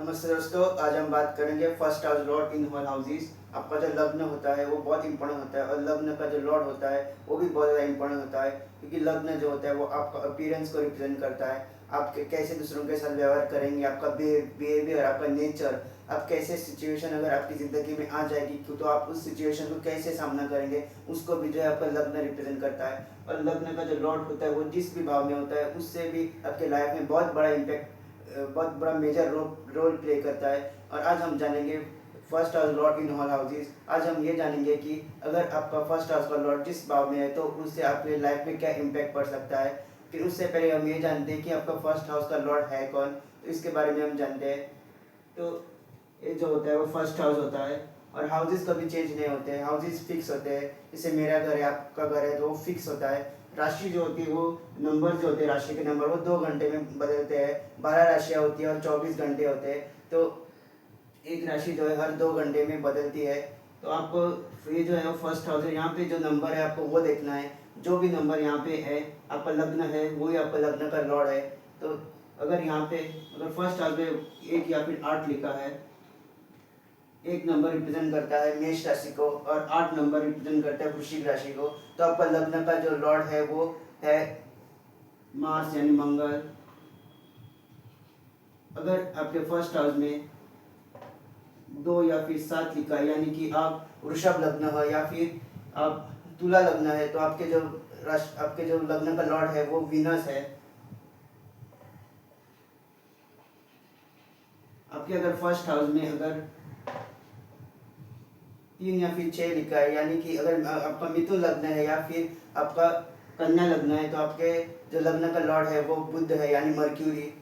नमस्ते दोस्तों, आज हम बात करेंगे first house lord in whole houses. आपका जो लग्न होता है वो बहुत इंपॉर्टेंट होता है और लग्न का जो लॉर्ड होता है वो भी बहुत ज़्यादा इंपॉर्टेंट होता है, क्योंकि लग्न जो होता है वो आपका अपीयरेंस को रिप्रेजेंट करता है। आप कैसे दूसरों के साथ व्यवहार करेंगे, आपका बिहेवियर, आपका नेचर, आप कैसे सिचुएशन अगर आपकी ज़िंदगी में आ जाएगी तो आप उस सिचुएशन को कैसे सामना करेंगे, उसको भी जो है आपका लग्न रिप्रेजेंट करता है। और लग्न का जो लॉर्ड होता है वो जिस भी भाव में होता है उससे भी आपके लाइफ में बहुत बड़ा इम्पैक्ट, बहुत बड़ा मेजर रोल प्ले करता है। और आज हम जानेंगे first house lord in all houses. आज हम ये जानेंगे कि अगर आपका फर्स्ट हाउस का लॉर्ड जिस भाव में है तो उससे आपके लाइफ में क्या इम्पैक्ट पड़ सकता है। फिर उससे पहले हम ये जानते हैं कि आपका फर्स्ट हाउस का लॉर्ड है कौन, तो इसके बारे में हम जानते हैं। तो ये जो होता है वो फर्स्ट हाउस होता है। और हाउसेस कभी चेंज नहीं होते हैं, हाउसेस फिक्स होते हैं। जैसे मेरा घर है, आपका घर है, तो वो फिक्स होता है। राशि जो होती है वो नंबर जो होते हैं, राशि के नंबर वो 2 घंटे में बदलते हैं। 12 राशियाँ होती है और 24 घंटे होते हैं। तो एक राशि जो है हर 2 घंटे में बदलती है। तो आपको ये जो है वो फर्स्ट हाउस है, यहाँ पे जो नंबर है आपको वो देखना है। जो भी नंबर यहाँ पे है, आपका लग्न है, वही आपका लग्न का लॉर्ड है। तो अगर यहाँ पे अगर फर्स्ट हाउस में 1 या फिर 8 लिखा है, 1 नंबर रिप्रेजेंट करता है मेष राशि को और 8 नंबर रिप्रेजेंट करता है वृश्चिक राशि को, तो आपका लग्न का जो लॉर्ड है वो है मार्स यानी मंगल। अगर आपके फर्स्ट हाउस में 2 या फिर 7 लिखा है, यानी कि आप वृषभ लग्न है या फिर आप तुला लग्न है, तो आपके जो लग्न का लॉर्ड है वो वीनस है। आपके अगर फर्स्ट हाउस में अगर 3 या फिर 6 लिखा है, यानी कि अगर आपका मिथुन लग्न है या फिर आपका कन्या लग्न है, तो आपके जो लग्न का लॉर्ड है वो बुध है यानी मर्क्यूरी।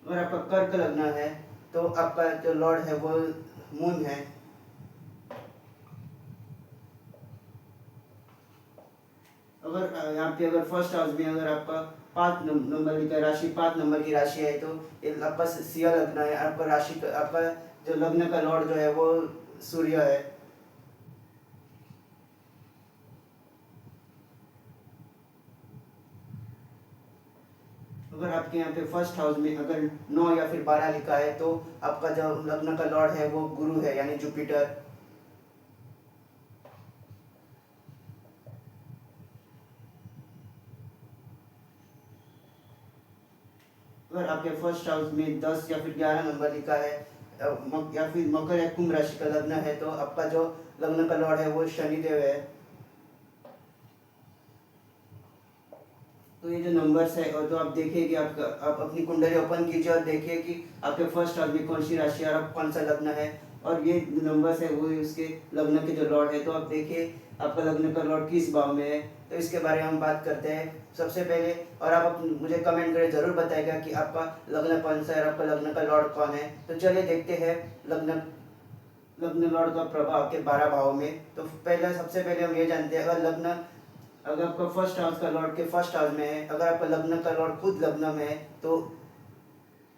अगर आपका कर्क लग्न है तो आपका जो लॉर्ड है वो मून है। अगर यहाँ पे अगर फर्स्ट हाउस में अगर आपका 5 नंबर लिखा है, राशि 5 नंबर की राशि है, तो ये आपका सिंह लग्न है। आपका आपका जो लग्न का लॉर्ड जो है वो सूर्य है। अगर आपके यहाँ पे फर्स्ट हाउस में अगर 9 या फिर 12 लिखा है, तो आपका जो लग्न का लॉर्ड है वो गुरु है यानी जुपिटर। अगर आपके फर्स्ट हाउस में 10 या फिर 11 नंबर लिखा है, या फिर मकर या कुंभ राशि का लग्न है, तो आपका जो लग्न का लॉर्ड है वो शनिदेव है। तो ये जो नंबर्स है, और तो आप देखिए कि आप अपनी कुंडली ओपन कीजिए और देखिए कि आपके फर्स्ट हाउस में कौन सी राशि है और आप कौन सा लग्न है, और ये नंबर्स है वो उसके लग्न के जो लॉर्ड है। तो आप देखिए आपका लग्न का लॉर्ड किस भाव में है, तो इसके बारे में हम बात करते हैं सबसे पहले। और आप मुझे कमेंट करके ज़रूर बताएगा कि आपका लग्न कौन सा है और आपका लग्न का लॉर्ड कौन है। तो चलिए देखते हैं लग्न लग्न लॉर्ड का प्रभाव के 12 भाव में। तो पहले सबसे पहले हम ये जानते हैं, अगर आपका फर्स्ट हाउस का लॉर्ड के फर्स्ट हाउस में है, अगर आपका लग्न का लॉर्ड खुद लग्न में है, तो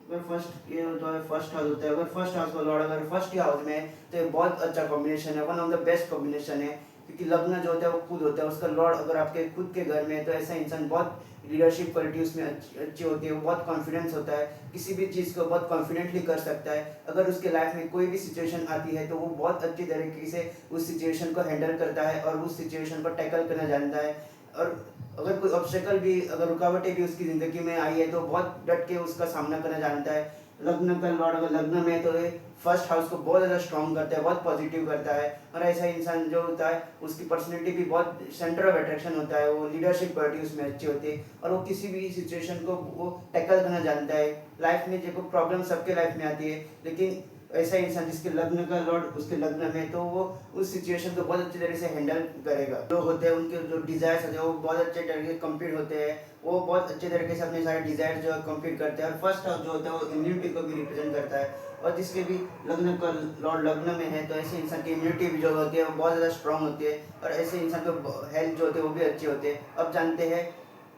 अगर फर्स्ट ये जो है फर्स्ट हाउस होता है, अगर फर्स्ट हाउस का लॉर्ड अगर फर्स्ट हाउस में है तो ये बहुत अच्छा कॉम्बिनेशन है, one of the best combination है। क्योंकि लग्न जो होता है वो खुद होता है, उसका लॉर्ड अगर आपके खुद के घर में है, तो ऐसा इंसान बहुत लीडरशिप क्वालिटी उसमें अच्छी होती है, वो बहुत कॉन्फिडेंस होता है, किसी भी चीज़ को बहुत कॉन्फिडेंटली कर सकता है। अगर उसके लाइफ में कोई भी सिचुएशन आती है तो वो बहुत अच्छी तरीके से उस सिचुएशन को हैंडल करता है और उस सिचुएशन को टैकल करना जानता है। और अगर कोई ऑब्स्टेकल भी, अगर रुकावटें भी उसकी ज़िंदगी में आई है तो बहुत डट के उसका सामना करना जानता है। लग्न का लॉर्ड अगर लग्न में है तो ये फर्स्ट हाउस को बहुत ज़्यादा स्ट्रॉन्ग करता है, बहुत पॉजिटिव करता है। और ऐसा इंसान जो होता है उसकी पर्सनैलिटी भी बहुत सेंटर ऑफ अट्रैक्शन होता है, वो लीडरशिप क्वालिटी उसमें अच्छी होती है और वो किसी भी सिचुएशन को वो टैकल करना जानता है। लाइफ में जो प्रॉब्लम सबके लाइफ में आती है, लेकिन ऐसा इंसान जिसके लग्न का लॉर्ड उसके लग्न में, तो वो उस सिचुएशन को बहुत अच्छी तरह से हैंडल करेगा। जो होते हैं उनके जो डिजायर्स होते हैं वो बहुत अच्छे तरीके से कंप्लीट होते हैं, वो बहुत अच्छे तरीके से अपने सारे डिजायर जो है कंप्लीट करते हैं। और फर्स्ट हाउस जो होता है वो इम्यूनिटी को भी रिप्रेजेंट करता है, और जिसके भी लग्न का लॉर्ड लग्न में है तो ऐसे इंसान की इम्यूनिटी भी जो होती है वो बहुत ज़्यादा स्ट्रांग होती है, और ऐसे इंसान को हेल्थ जो होती है वो भी अच्छी होती है। अब जानते हैं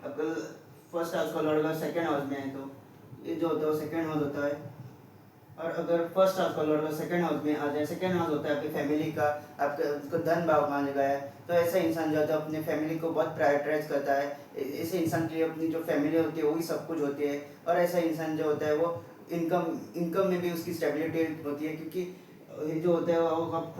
अगर फर्स्ट हाउस का लॉर्ड अगर सेकेंड हाउस में है, तो ये जो होता है वो सेकेंड हाउस होता है और अगर फर्स्ट हाउस का लॉर्ड सेकंड हाउस में आ जाए, सेकंड हाउस होता है आपकी फैमिली का, आपका उसको धन भाव माना गया है। तो ऐसा इंसान जो होता है अपने फैमिली को बहुत प्रायोरिटाइज करता है। ऐसे इंसान के लिए अपनी जो फैमिली होती है वही सब कुछ होती है। और ऐसा इंसान जो होता है वो इनकम इनकम में भी उसकी स्टेबिलिटी होती है, क्योंकि ये जो होता है वो आप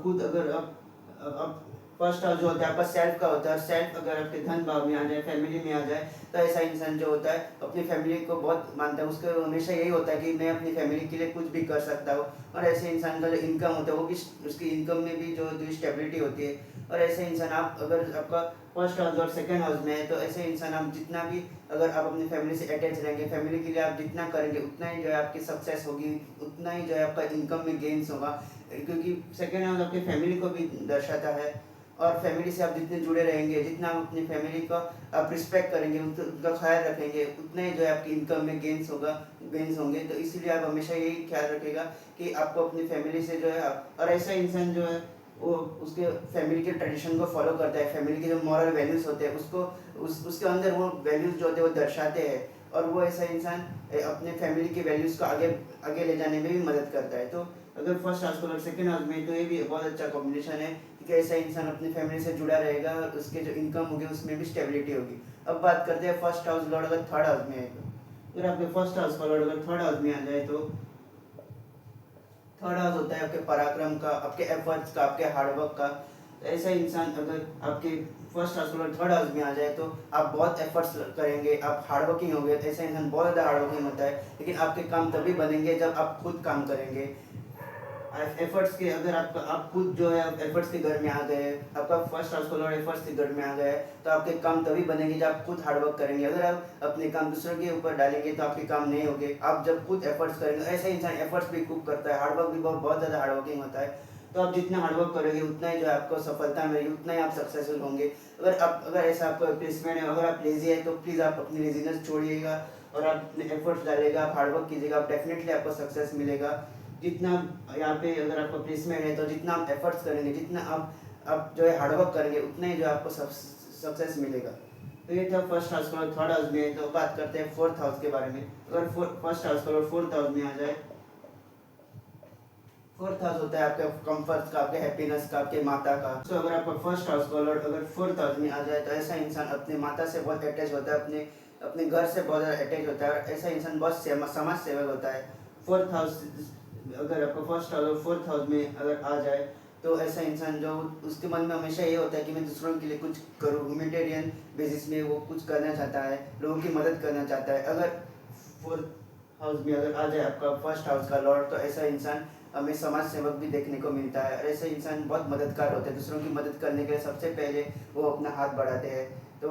खुद अगर आप फर्स्ट हाउस जो होता है आपका सेल्फ का होता है, और सेल्फ अगर आपके धन भाव में आ जाए, फैमिली में आ जाए, तो ऐसा इंसान जो होता है अपनी फैमिली को बहुत मानता है। उसको हमेशा यही होता है कि मैं अपनी फैमिली के लिए कुछ भी कर सकता हूँ। और ऐसे इंसान का जो इनकम होता है वो भी, उसकी इनकम में भी जो स्टेबिलिटी होती है। और ऐसे इंसान, आप अगर आपका फर्स्ट हाउस और सेकंड हाउस में है, तो ऐसे इंसान आप जितना भी, अगर आप अपनी फैमिली से अटैच रहेंगे, फैमिली के लिए आप जितना करेंगे उतना ही जो है आपकी सक्सेस होगी, उतना ही जो है आपका इनकम में गेन्स होगा। क्योंकि सेकंड हाउस आपकी फैमिली को भी दर्शाता है। और फैमिली से आप जितने जुड़े रहेंगे, जितना आप अपनी फैमिली का आप रिस्पेक्ट करेंगे, उनका ख्याल रखेंगे, उतना ही जो है आपकी इनकम में गेंस होंगे। तो इसीलिए आप हमेशा यही ख्याल रखेगा कि आपको अपनी फैमिली से जो है और ऐसा इंसान जो है वो उसके फैमिली के ट्रेडिशन को फॉलो करता है, फैमिली के जो मॉरल वैल्यूज़ होते हैं उसको उसके अंदर वो वैल्यूज़ जो होते हैं वो दर्शाते हैं। और वो ऐसा इंसान अपने फैमिली के वैल्यूज़ को आगे आगे ले जाने में भी मदद करता है। तो अगर फर्स्ट हाउस और सेकंड हाउस में, तो ये भी बहुत अच्छा कॉम्बिनेशन है कि ऐसा इंसान अपनी फैमिली से जुड़ा रहेगा और उसके जो इनकम होगी उसमें भी स्टेबिलिटी होगी। अब बात करते हैं फर्स्ट हाउस लॉर्ड अगर थर्ड हाउस में है तो। अगर आपके फर्स्ट हाउस का लॉर्ड अगर थर्ड हाउस में आ जाए, तो थर्ड हाउस होता है आपके पराक्रम का, आपके एफर्ट्स का, आपके हार्डवर्क का। तो ऐसा इंसान अगर आपके फर्स्ट हाउस और थर्ड हाउस में आ जाए, तो आप बहुत एफर्ट्स करेंगे, आप हार्डवर्किंग होंगे। ऐसा इंसान बहुत ज़्यादा हार्डवर्किंग होता है, लेकिन आपके काम तभी बनेंगे जब आप खुद काम करेंगे। एफर्ट्स के, अगर आप खुद जो है एफर्ट्स के घर में आ गए, आपका फर्स्ट हाउस खोला और एफर्ट्स के घर में आ गए, तो आपके काम तभी बनेंगे जब आप खुद हार्डवर्क करेंगे। अगर आप अपने काम दूसरों के ऊपर डालेंगे तो आपके काम नहीं होंगे। आप जब खुद एफर्ट्स करेंगे, ऐसा इंसान एफर्ट्स भी खूब करता है, हार्डवर्क भी बहुत ज़्यादा हार्डवर्किंग होता है। तो आप जितना हार्डवर्क करोगे उतना ही जो है आपको सफलता मिलेगी, उतना ही आप सक्सेसफुल होंगे। अगर ऐसा आपका प्लेसमेंट है, अगर आप लेजी है तो प्लीज़ आप अपनी लेजीनेस छोड़िएगा और आप अपने एफर्ट्स डालिएगा, आप हार्डवर्क कीजिएगा, आप डेफिनेटली आपको सक्सेस मिलेगा। जितना यहाँ पे अगर आपका प्लेसमेंट है, तो जितना आप एफर्ट्स करेंगे, जितना आप जो है हार्डवर्क करेंगे, उतना ही जो आपको सक्सेस मिलेगा। तो ये था फर्स्ट हाउस का। थर्ड हाउस में, तो बात करते हैं फोर्थ हाउस के बारे में। अगर फर्स्ट हाउस का फोर्थ हाउस में आ जाए, फोर्थ हाउस होता है आपके कंफर्ट का, आपके हैप्पीनेस का, आपके माता का। तो अगर आपका फर्स्ट हाउस का लॉर्ड अगर फोर्थ हाउस में आ जाए, तो ऐसा इंसान अपने माता से बहुत अटैच होता है, अपने अपने घर से बहुत ज़्यादा अटैच होता है। और ऐसा इंसान बहुत समाज सेवक होता है। फोर्थ हाउस, अगर आपका फर्स्ट हाउस और फोर्थ हाउस में अगर आ जाए, तो ऐसा इंसान जो, उसके मन में हमेशा ये होता है कि मैं दूसरों के लिए कुछ करूँ, ह्यूमैनिटेरियन बेसिस में वो कुछ करना चाहता है, लोगों की मदद करना चाहता है। अगर फोर्थ हाउस में अगर आ जाए आपका फर्स्ट हाउस का लॉर्ड, तो ऐसा इंसान हमें समाज सेवक भी देखने को मिलता है। और ऐसे इंसान बहुत मददगार होते हैं, दूसरों की मदद करने के लिए सबसे पहले वो अपना हाथ बढ़ाते हैं। तो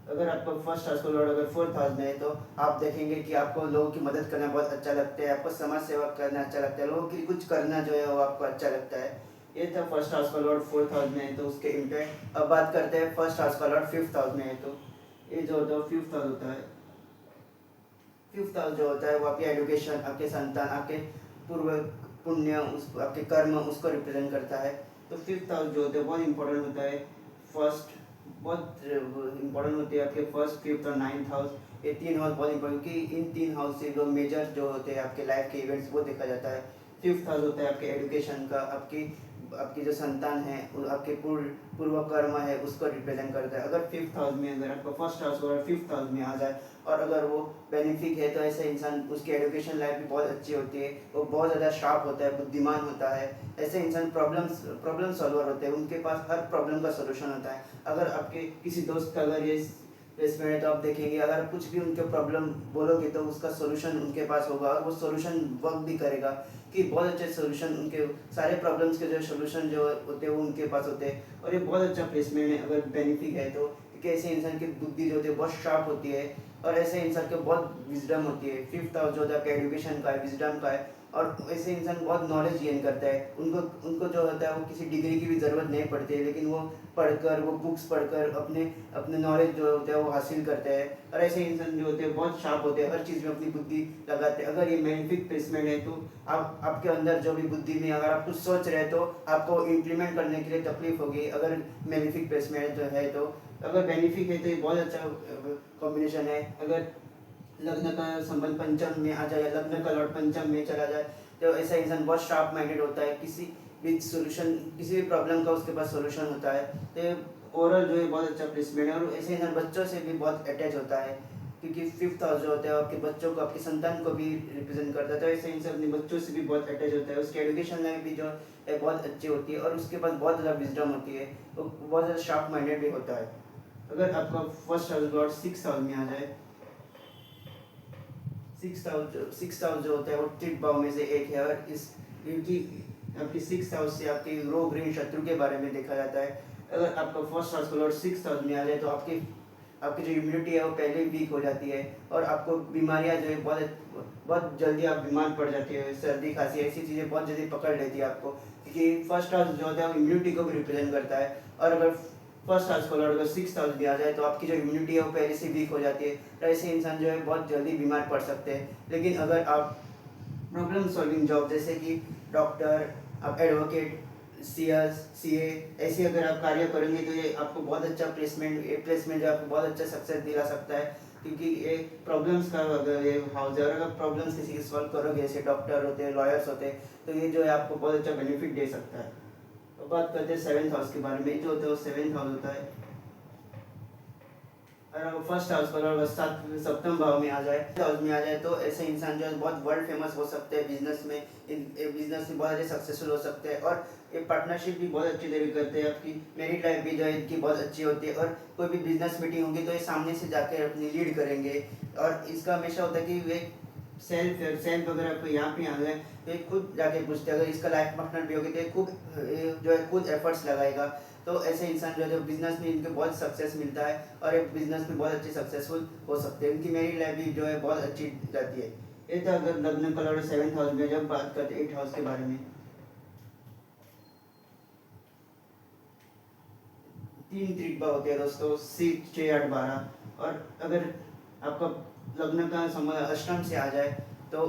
अगर आपको फर्स्ट हाउस को लॉर्ड अगर फोर्थ हाउस में है, तो आप देखेंगे कि आपको लोगों की मदद करना बहुत अच्छा लगता है, आपको समाज सेवा करना अच्छा लगता है, लोगों के लिए कुछ करना जो है वो आपको अच्छा लगता है। ये था फर्स्ट हाउस का लॉर्ड फोर्थ हाउस में है, तो उसके इम्पैक्ट। अब बात करते हैं फर्स्ट हाउस का लॉर्ड फिफ्थ हाउस में है, तो ये जो होता है फिफ्थ हाउस होता है। फिफ्थ हाउस जो होता है वो आपकी एजुकेशन, आपके संतान, आपके पूर्व पुण्य, उस आपके कर्म, उसको रिप्रेजेंट करता है। तो फिफ्थ हाउस जो होता है बहुत इंपॉर्टेंट होता है। फर्स्ट बहुत इंपॉर्टेंट होती है आपके फर्स्ट, फिफ्थ और नाइन्थ हाउस। ये तीन हाउस बहुत इंपॉर्टेंट, क्योंकि इन तीन हाउस से जो मेजर जो होते हैं आपके लाइफ के इवेंट्स वो देखा जाता है। फिफ्थ हाउस होता है आपके एजुकेशन का, आपकी आपकी जो संतान है, आपके पूर्व कर्म है, उसको रिप्रेजेंट करता है। अगर फिफ्थ हाउस में, अगर आपका फर्स्ट हाउस अगर फिफ्थ हाउस में आ जाए और अगर वो बेनिफिक है, तो ऐसे इंसान, उसकी एजुकेशन लाइफ भी बहुत अच्छी होती है, वो बहुत ज़्यादा शार्प होता है, बुद्धिमान होता है। ऐसे इंसान प्रॉब्लम सॉल्वर होते हैं, उनके पास हर प्रॉब्लम का सोल्यूशन होता है। अगर आपके किसी दोस्त का अगर ये प्लेसमेंट है, तो आप देखेंगे अगर आप कुछ भी उनके प्रॉब्लम बोलोगे तो उसका सोल्यूशन उनके पास होगा, और वो सोल्यूशन वर्क भी करेगा। कि बहुत अच्छे सोल्यूशन, उनके सारे प्रॉब्लम्स के जो सोल्यूशन जो होते हैं वो उनके पास होते हैं। और ये बहुत अच्छा प्लेसमेंट है अगर बेनिफिक है तो, क्योंकि ऐसे इंसान की बुद्धि जो होती है बहुत शार्प होती है, और ऐसे इंसान के बहुत विजडम होती है। फिफ्थ हाउस जो होता है आपका एजुकेशन का है, विजडम का है। और ऐसे इंसान बहुत नॉलेज गेन करता है, उनको उनको जो होता है वो किसी डिग्री की भी ज़रूरत नहीं पड़ती है, लेकिन वो पढ़कर, वो बुक्स पढ़कर अपने अपने नॉलेज जो होता है वो हासिल करते हैं। और ऐसे इंसान जो होते हैं बहुत शार्प होते हैं, हर चीज़ में अपनी बुद्धि लगाते हैं। अगर ये मैग्निफिक प्लेसमेंट है, तो आपके अंदर जो भी बुद्धि में अगर आप कुछ सोच रहे हैं तो आपको इम्प्लीमेंट करने के लिए तकलीफ होगी, अगर मैग्निफिक प्लेसमेंट जो है तो। अगर बेनिफिक है तो ये बहुत अच्छा कॉम्बिनेशन है। अगर लग्न का संबंध पंचम में आ जाए या लग्न का लॉर्ड पंचम में चला जाए, तो ऐसा इंसान बहुत शार्प माइंडेड होता है, किसी भी सोल्यूशन, किसी भी प्रॉब्लम का उसके पास सोल्यूशन होता है। तो ओवरऑल जो है बहुत अच्छा प्लेसमेंट है। और ऐसे इंसान बच्चों से भी बहुत अटैच होता है, क्योंकि फिफ्थ हाउस जो होता है आपके बच्चों को, आपकी संतान को भी रिप्रेजेंट करता है। तो ऐसे इंसान अपने बच्चों से भी बहुत अटैच होता है, उसकी एजुकेशन लाइफ भी जो है बहुत अच्छी होती है, और उसके पास बहुत ज़्यादा विजडम होती है, वो बहुत ज़्यादा शार्प माइंडेड भी होता है। अगर आपका first house Lord six house में आ जाए, सिक्स हाउस जो होता है वो तृतीय भाव में से एक है, और इस क्योंकि आपकी सिक्स हाउस से आपके रोग ऋण शत्रु के बारे में देखा जाता है। अगर आपका फर्स्ट हाउस का लॉर्ड सिक्स हाउस में आ जाए, तो आपकी आपकी जो इम्यूनिटी है वो पहले वीक हो जाती है, और आपको बीमारियां जो है बहुत बहुत जल्दी आप बीमार पड़ जाती है, सर्दी खांसी ऐसी चीज़ें बहुत जल्दी पकड़ लेती है आपको, क्योंकि फर्स्ट हाउस जो होता है वो इम्यूनिटी को भी रिप्रेजेंट करता है। और अगर फर्स्ट हाउस को लॉर्ड अगर सिक्स हाउस भी आ जाए, तो आपकी जो इम्यूनिटी है वो पहले से वीक हो जाती है, तो ऐसे इंसान जो है बहुत जल्दी बीमार पड़ सकते हैं। लेकिन अगर आप प्रॉब्लम सॉल्विंग जॉब जैसे कि डॉक्टर, आप एडवोकेट, सीए ऐसे अगर आप कार्य करेंगे, तो ये आपको बहुत अच्छा प्लेसमेंट जो आपको बहुत अच्छा सक्सेस दिला सकता है, क्योंकि ये प्रॉब्लम्स का अगर ये हाउस है, और अगर प्रॉब्लम्स किसी की सॉल्व करोगे, जैसे डॉक्टर होते हैं, लॉयर्स होते हैं, तो ये जो है आपको बहुत अच्छा बेनिफिट दे सकता है। तो बात करते हैं सेवेंथ हाउस के बारे में। जो होता है वो सेवेंथ हाउस होता है, और फर्स्ट हाउस पर और सप्तम भाव में आ जाए, हाउस में आ जाए, तो ऐसे इंसान जो है बहुत वर्ल्ड फेमस हो सकते हैं बिजनेस में, बिजनेस में बहुत अच्छे सक्सेसफुल हो सकते हैं, और ये पार्टनरशिप भी बहुत अच्छी तरीके करते हैं। आपकी मेरिट लाइफ भी जो है इनकी बहुत अच्छी होती है, और कोई भी बिजनेस मीटिंग होगी तो ये सामने से जाकर अपनी लीड करेंगे। और इसका हमेशा होता है कि वे सेल्फ सेल्फ अगर आपको यहाँ पे आ गए, तो ये खुद जाके पूछते हैं, अगर इसका लाइफ पार्टनर भी होगी तो ये खुद जो है खुद एफर्ट्स लगाएगा। तो ऐसे इंसान जो है बिजनेस में इनको बहुत सक्सेस मिलता है, और एक बिजनेस में बहुत अच्छे सक्सेसफुल हो सकते हैं, इनकी मेरी लाइफ भी जो है बहुत अच्छी जाती है। ये था अगर लग्न कलर सेवेंथ हाउस में। जब बात करते हैं एट हाउस के बारे में, तीन त्रिज्या होती है दोस्तों, 6, 6, 8, 12। और अगर आपका लग्न का संबंध अष्टम से आ जाए, तो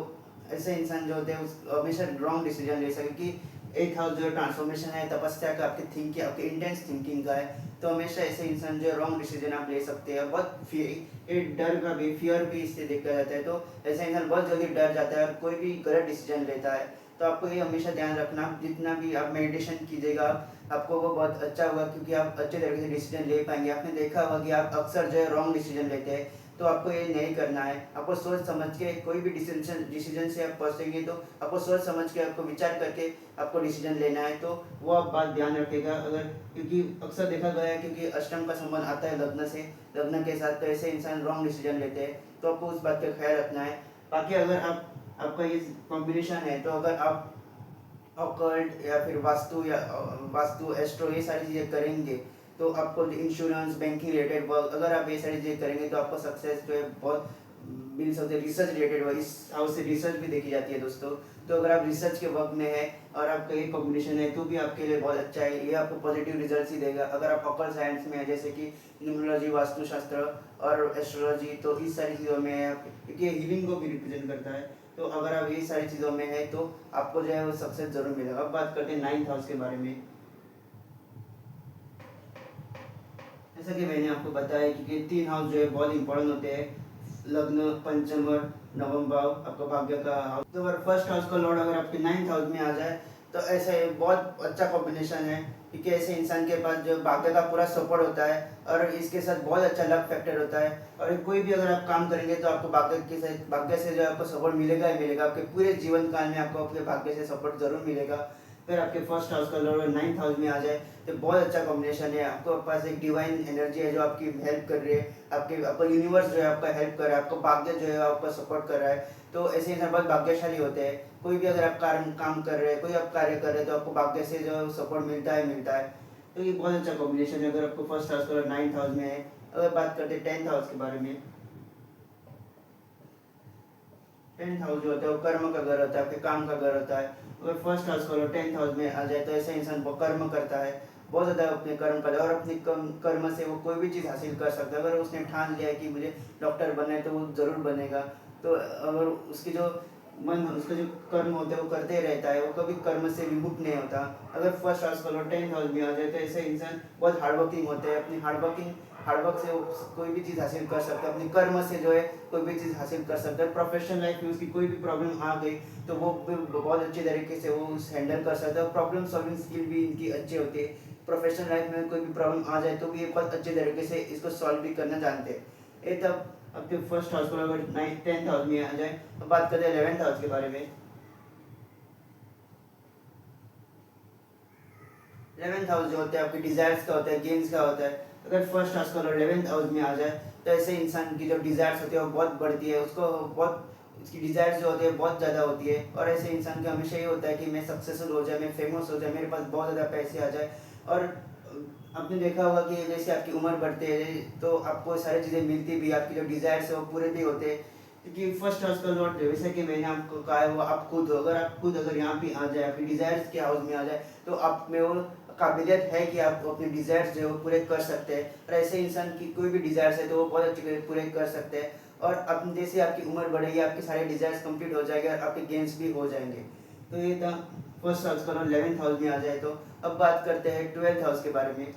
ऐसे इंसान जो होते हैं उस हमेशा रॉन्ग डिसीजन ले सके, कि एक हाउस जो ट्रांसफॉर्मेशन है, तपस्या का, आपके थिंकिंग, आपके इंटेंस थिंकिंग का है, तो हमेशा ऐसे इंसान जो रॉन्ग डिसीजन आप ले सकते हैं। बहुत ये डर का भी, फियर भी इससे देखा जाता है, तो ऐसा इंसान बहुत जल्दी डर जाता है और कोई भी गलत डिसीजन लेता है। तो आपको ये हमेशा ध्यान रखना, जितना भी आप मेडिटेशन कीजिएगा, आपको वो बहुत अच्छा होगा, क्योंकि आप अच्छे तरीके से डिसीजन ले पाएंगे। आपने देखा होगा कि आप अक्सर जो है रॉन्ग डिसीजन लेते हैं, तो आपको ये नहीं करना है। आपको सोच समझ के कोई भी डिसीजन से आप पहुँचेंगे, तो आपको सोच समझ के, आपको विचार करके आपको डिसीजन लेना है। तो वो आप बात ध्यान रखिएगा। अगर क्योंकि अक्सर देखा गया है, क्योंकि अष्टम का संबंध आता है लग्न से, लग्न के साथ, तो ऐसे इंसान रॉन्ग डिसीजन लेते हैं, तो आपको उस बात का ख्याल रखना है। बाकी अगर आपका ये कॉम्बिनेशन है, तो अगर आप ऑकल्ट या फिर वास्तु एस्ट्रो ये सारी चीज़ें करेंगे, तो आपको इंश्योरेंस, बैंकिंग रिलेटेड वर्क, अगर आप ये सारी चीज़ें करेंगे, तो आपको सक्सेस जो है बहुत मिल सकते हैं। रिसर्च रिलेटेड वर्क, इस हाउस से रिसर्च भी देखी जाती है दोस्तों। तो अगर आप रिसर्च के वर्क में है और आपका ये कॉम्बिनेशन है, तो भी आपके लिए बहुत अच्छा है, ये आपको पॉजिटिव रिजल्ट ही देगा। अगर आप ऑकल्ट साइंस में है, जैसे कि न्यूमरोलॉजी, वास्तुशास्त्र और एस्ट्रोलॉजी, तो इस सारी चीज़ों में है, क्योंकि हीलिंग को भी रिप्रेजेंट करता है। तो अगर आप ये सारी चीज़ों में है, तो आपको जो है वो सक्सेस जरूर मिलेगा। अब बात करते हैं नाइन्थ हाउस के बारे में। जैसा कि मैंने आपको बताया कि तीन हाउस जो है बहुत इंपॉर्टेंट होते हैं, लग्न, पंचम और नवम भाव, आपका भाग्य का हाउस। तो अगर फर्स्ट हाउस का लॉर्ड अगर आपके नाइन्थ हाउस में आ जाए, तो ऐसे बहुत अच्छा कॉम्बिनेशन है, क्योंकि ऐसे इंसान के पास जो भाग्य का पूरा सपोर्ट होता है, और इसके साथ बहुत अच्छा लक फैक्टर होता है। और कोई भी अगर आप काम करेंगे, तो आपको भाग्य से जो आपको सपोर्ट मिलेगा ही मिलेगा। आपके पूरे जीवन काल में आपको अपने भाग्य से सपोर्ट जरूर मिलेगा। फिर आपके फर्स्ट हाउस का लॉर्ड नाइन्थ हाउस में आ जाए, तो बहुत अच्छा कॉम्बिनेशन है। आपको पास एक डिवाइन एनर्जी है जो आपकी हेल्प कर रही है, आपका यूनिवर्स जो है आपका हेल्प कर रहा है, आपको भाग्य जो है आपका सपोर्ट कर रहा है। तो ऐसे इंसान बहुत भाग्यशाली होते हैं। कोई भी अगर आप काम कर रहे हैं, कोई आप कार्य कर रहे हैं, तो आपको भाग्य से जो सपोर्ट मिलता है। तो ये बहुत अच्छा कॉम्बिनेशन है अगर आपको फर्स्ट हाउस का नाइन्थ हाउस में है। अगर बात करते हैं टेंथ हाउस के बारे में, टेंथ हाउस जो होता है वो कर्म का घर होता है, आपके काम का घर होता है। अगर फर्स्ट हाउस का टेंथ हाउस में आ जाए, तो ऐसे इंसान वो कर्म करता है, बहुत ज़्यादा अपने कर्म करता है, और अपने कर्म से वो कोई भी चीज़ हासिल कर सकता है। अगर उसने ठान लिया है कि मुझे डॉक्टर बनना है, तो वो ज़रूर बनेगा। तो अगर उसकी जो उसका जो कर्म होता है वो करते रहता है, वो कभी कर्म से विमुख नहीं होता। अगर फर्स्ट हाउस का टेंथ हाउस में आ जाए, तो ऐसे इंसान बहुत हार्ड वर्किंग होते हैं, अपनी हार्ड वर्किंग हार्डवर्क से वो कोई भी चीज़ हासिल कर सकता है, अपनी कर्म से जो है कोई भी चीज़ हासिल कर सकता है। प्रोफेशनल लाइफ में उसकी कोई भी प्रॉब्लम आ गई तो वो बहुत अच्छे तरीके से वो हैंडल कर सकता है। प्रॉब्लम सॉल्विंग स्किल भी इनकी अच्छी होती है। प्रोफेशनल लाइफ में कोई भी प्रॉब्लम आ जाए तो भी ये बहुत अच्छे तरीके से इसको सॉल्व भी करना जानते हैं। ये तब आपके फर्स्ट हाउस को अगर 9th हाउस में आ जाए, तो बात करते हैं 11th हाउस के बारे में। 11th हाउस जो होता है आपके डिजायर्स का होता है, गेम्स का होता है। अगर फर्स्ट हाउस का 11th हाउस में आ जाए तो ऐसे इंसान की जो डिजायर्स होती है वो बहुत बढ़ती है, उसको बहुत उसकी डिजायर्स जो होती है बहुत ज़्यादा होती है। और ऐसे इंसान का हमेशा ये होता है कि मैं सक्सेसफुल हो जाए, मैं फेमस हो जाए, मेरे पास बहुत ज़्यादा पैसे आ जाए। और आपने देखा होगा कि जैसे आपकी उम्र बढ़ती है तो आपको सारी चीज़ें मिलती भी, आपकी जो डिजायर्स है वो पूरे भी होते हैं। क्योंकि फर्स्ट हाउस का लॉर्ड जैसे कि मैंने आपको कहा है वो आप खुद हो। अगर आप खुद अगर यहाँ पे आ जाए, आपकी डिजायर्स के हाउस में आ जाए, तो आप में वो काबिलियत है कि आप अपने डिजायर्स जो है वो पूरे कर सकते हैं। और ऐसे इंसान की कोई भी डिजायर्स है तो वो बहुत अच्छे से पूरे कर सकते हैं। और अपने जैसे आपकी उम्र बढ़ेगी, आपके सारे डिजायर्स कंप्लीट हो जाएंगे और आपके गेम्स भी हो जाएंगे। तो ये था फर्स्ट हाउस का, 11th हाउस में आ जाए तो। अब बात करते हैं 12th हाउस के बारे में।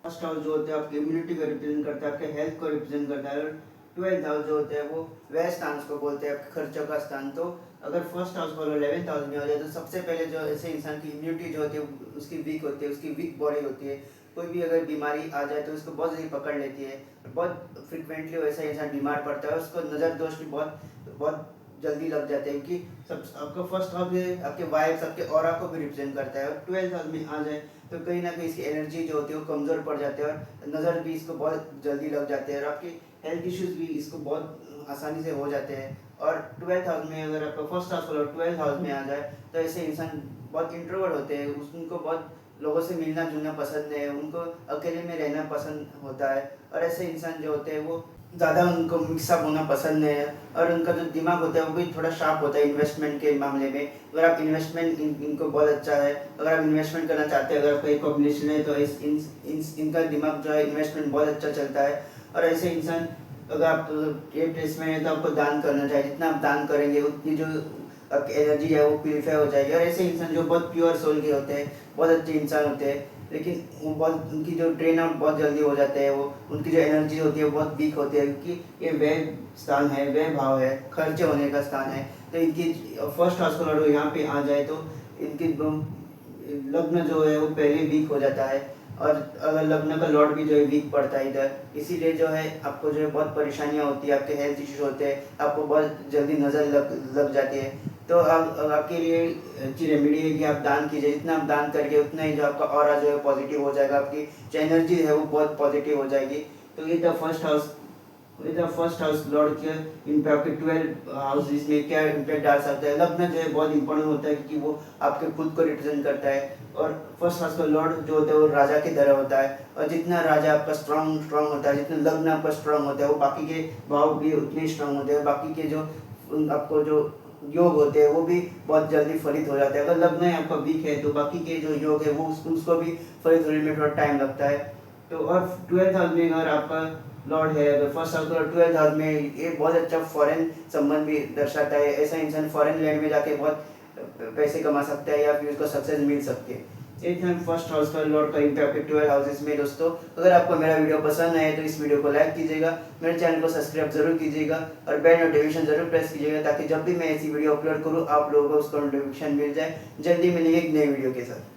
फर्स्ट हाउस जो होता है आपकी इम्यूनिटी को रिप्रेजेंट करता है, आपके हेल्थ को रिप्रेजेंट करता है। और 12th हाउस जो होता है वो व्यय स्थान को बोलते हैं, आपके खर्चों का स्थान। तो अगर फर्स्ट हाउस को 11th हाउस में हो जाए तो सबसे पहले जो ऐसे इंसान की इम्यूनिटी जो होती है उसकी वीक होती है, उसकी वीक बॉडी होती है। कोई भी अगर बीमारी आ जाए तो उसको बहुत जल्दी पकड़ लेती है। बहुत फ्रिक्वेंटली वैसा इंसान बीमार पड़ता है और उसको नज़र दोष भी बहुत बहुत जल्दी लग जाते हैं। क्योंकि सब आपका फर्स्ट हाउस आपके वाइब्स, आपके ऑरा को भी रिप्रेजेंट करता है। और 12th हाउस में आ जाए तो कहीं ना कहीं इसकी एनर्जी जो होती है वो कमज़ोर पड़ जाती है और नज़र भी इसको बहुत जल्दी लग जाते हैं और आपकी हेल्थ इश्यूज भी इसको बहुत आसानी से हो जाते हैं। और 12th हाउस में अगर आपका फर्स्ट हाउस और 12th हाउस में आ जाए तो ऐसे इंसान बहुत इंट्रोवर्ट होते हैं, उनको बहुत लोगों से मिलना जुलना पसंद है, उनको अकेले में रहना पसंद होता है। और ऐसे इंसान जो होते हैं वो ज़्यादा उनको मिक्सअप होना पसंद है। और उनका जो दिमाग होता है वो भी थोड़ा शार्प होता है इन्वेस्टमेंट के मामले में। अगर आप इन्वेस्टमेंट इनको बहुत अच्छा है, अगर आप इन्वेस्टमेंट करना चाहते हैं, अगर आपका एक कॉम्बिनेशन है तो इनका दिमाग जो है इन्वेस्टमेंट बहुत अच्छा चलता है। और ऐसे इंसान अगर आप ये प्लेस में है तो आपको दान करना चाहिए, जितना आप दान करेंगे उतनी जो आपकी एनर्जी है वो प्यूरीफाई हो जाएगी। और ऐसे इंसान जो बहुत प्योर सोल के होते हैं, बहुत अच्छे इंसान होते हैं, लेकिन वो बहुत उनकी जो ड्रेन आउट बहुत जल्दी हो जाते हैं, वो उनकी जो एनर्जी होती है वो बहुत वीक होती है। क्योंकि ये व्यय स्थान है, व्यय भाव है, खर्चे होने का स्थान है। तो इनकी फर्स्ट हाउस का लॉर्ड यहाँ पे आ जाए तो इनकी लग्न जो है वो पहले वीक हो जाता है। और अगर लग्न का लॉर्ड भी जो है वीक पड़ता है इधर, इसीलिए जो है आपको जो है बहुत परेशानियाँ होती है, आपके हेल्थ इश्यूज होते हैं, आपको बहुत जल्दी नज़र लग जाती है। तो आपके लिए अच्छी रेमेडी है कि आप दान कीजिए, जितना आप दान करिए उतना ही जो आपका ऑरा जो है पॉजिटिव हो जाएगा, आपकी जो एनर्जी है वो बहुत पॉजिटिव हो जाएगी। तो ये था first house, first house Lord के इम्पैक्ट 12 हाउस इसमें क्या इम्पैक्ट डाल सकता है। लग्न जो है बहुत इंपॉर्टेंट होता है क्योंकि वो आपके खुद को रिप्रेजेंट करता है। और फर्स्ट हाउस का लॉर्ड जो होता है वो राजा की तरह होता है। और जितना राजा आपका स्ट्रांग होता है, जितना लग्न आपका स्ट्रांग होता है, वो बाकी के भाव भी उतने स्ट्रांग होते हैं। बाकी के जो आपको जो योग होते हैं वो भी बहुत जल्दी फलित हो जाते हैं। अगर लग्न है आपका वीक है तो बाकी के जो योग है वो उसको भी फलित होने में थोड़ा टाइम लगता है। तो और 12th हाउस में अगर आपका लॉर्ड है, अगर फर्स्ट हाउस और 12th हाउस में, ये बहुत अच्छा फॉरेन संबंध भी दर्शाता है। ऐसा इंसान फॉरेन लैंड में जाके बहुत पैसे कमा सकता है या फिर उसको सक्सेस मिल सकती है। एक है फर्स्ट हाउस का लॉर्ड का इम्पैक्ट 12 हाउसेस में। दोस्तों अगर आपको मेरा वीडियो पसंद आए तो इस वीडियो को लाइक कीजिएगा, मेरे चैनल को सब्सक्राइब जरूर कीजिएगा और बेल नोटिफिकेशन जरूर प्रेस कीजिएगा ताकि जब भी मैं ऐसी वीडियो अपलोड करूँ आप लोगों को उसका नोटिफिकेशन मिल जाए। जल्दी मिलेंगे एक नए वीडियो के साथ।